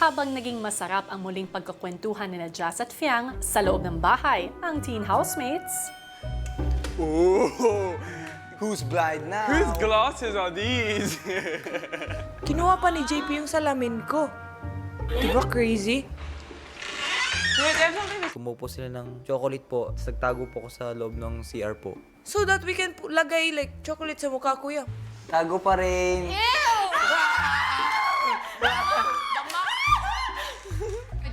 habang naging masarap ang muling pagkakwentuhan nila Jazz at Fiang sa loob ng bahay, ang teen housemates. Ooh, who's blind now? Whose glasses are these? Kinuha pa ni JP yung salamin ko. Di ba crazy? Kumupo sila ng chocolate po, tapos nagtago po ko sa loob ng CR po. So that we can lagay like chocolate sa mukha, kuya. Tago pa rin.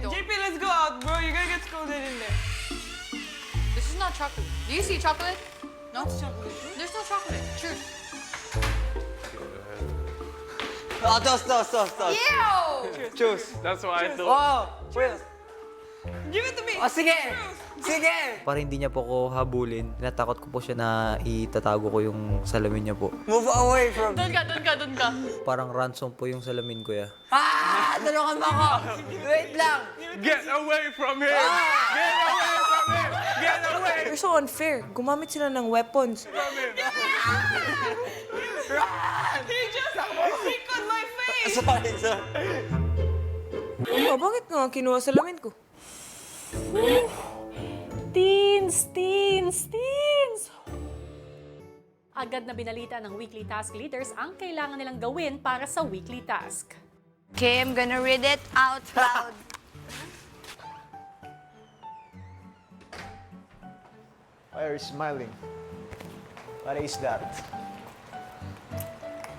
JP, let's go out, bro. You're gonna get scolded in there. This is not chocolate. Do you see chocolate? No? It's chocolate. There's no chocolate. Truth. Oh, toss. Ew! Choose. That's what I thought. Oh, Will. Give it to me. Oh, sige. Sige. Para hindi niya po ko habulin, natakot ko po siya na itatago ko yung salamin niya po. Move away from... Doon ka. Parang ransom po yung salamin ko ya. Ah! Tulungan mo ako! Wait lang! Get away from him! Get away from him! Get away You're so unfair. Gumamit sila ng weapons. from him! He just stick on my face! Sorry. Oh, bakit nga kinuha salamin ko? Teens! Agad na binalita ng weekly task leaders ang kailangan nilang gawin para sa weekly task. Okay, I'm gonna read it out loud. Why are you smiling? What is that?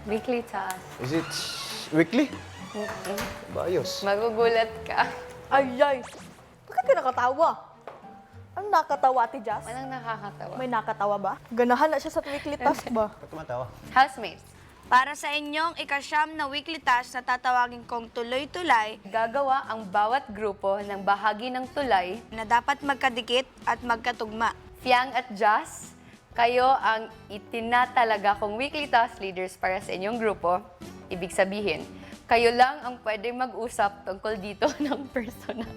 Weekly task. Is it weekly? Bayos. Magugulat ka. Ay! Bakit ka nakatawa? Ano nakatawa, Ate Jazz? Walang nakakatawa. May nakatawa ba? Ganahan na siya sa weekly task ba? Ba't tumatawa? Housemates, Para sa inyong ikasyam na weekly task na tatawagin kong tuloy-tulay gagawa ang bawat grupo ng bahagi ng tulay. na dapat magkadikit at magkatugma. Fiang at Jazz, kayo ang itinatalaga kong weekly task leaders para sa inyong grupo. Ibig sabihin, kayo lang ang pwedeng mag-usap tungkol dito ng personal.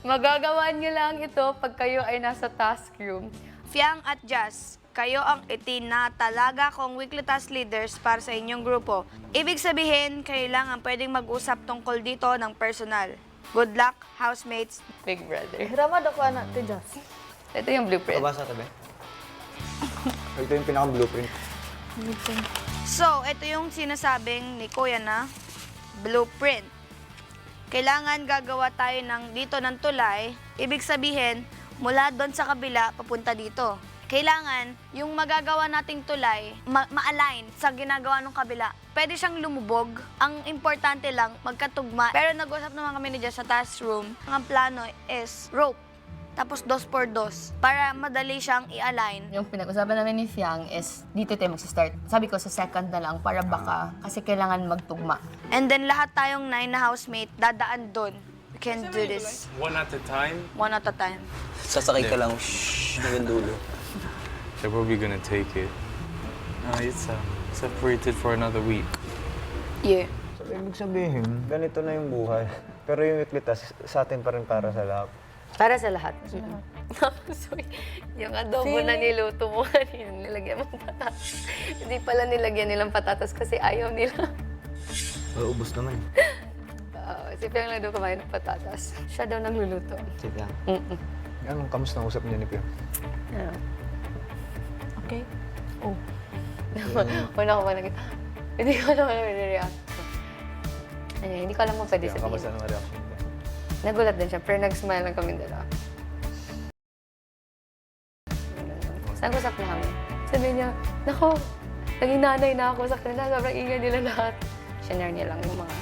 Magagawa nyo lang ito pag kayo ay nasa task room. Fiang at Jazz, kayo ang itinatalaga kong weekly task leaders para sa inyong grupo. Ibig sabihin, kayo lang ang pwedeng mag-usap tungkol dito ng personal. Good luck, housemates. Big Brother. Hiramad ako, Ate Jazz. Ito yung blueprint. Kabasa tabi. Ito yung pinaka-blueprint. So, ito yung sinasabing ni Kuya na blueprint. Kailangan gagawa tayo dito ng tulay. Ibig sabihin, mula doon sa kabila, papunta dito. Kailangan, yung magagawa nating tulay, ma-align sa ginagawa ng kabila. Pwede siyang lumubog. Ang importante lang, magkatugma. Pero nag-usap naman kami ni Jess sa task room. Ang plano is rope. Tapos 2x2 para madali siyang i-align. Yung pinag-usapan namin ni Fiang is dito tayo mag-start. Sabi ko sa second na lang para baka kasi kailangan magtugma. And then lahat tayong 9 na housemate, dadaan doon. We can do this. One at a time. One at a time. Sasakay ka lang. Shhh. Hanggang dulo. They're probably gonna take it. No, it's separated for another week. Yeah. So, ibig sabihin, ganito na yung buhay. Pero yung weekly task, sa atin pa rin para sa lahat. Para sa lahat. Tapos, yung adobo na niluto mo kanina, nilagyan mo patatas. Hindi pala nilagyan nilang patatas kasi ayaw nila. Ubus naman. Si Fiang lang daw kumain ng patatas. Siya daw nagluluto. Si Fiang. Anong kamusta ang usap niya ni Pio? Okay? Oh. Una ko pa nakita. Hindi ko naman nire-react. Hindi ko alam kung pwede sabihin. Kamusta naman reaction niya? Nagulat din siya, pero nag-smile lang kami dalawa. Nag-usap na kami. Sabi niya, nako, naging nanay na ako sa kanila. Sobrang ingay nila lahat. Sinare niya lang yung mga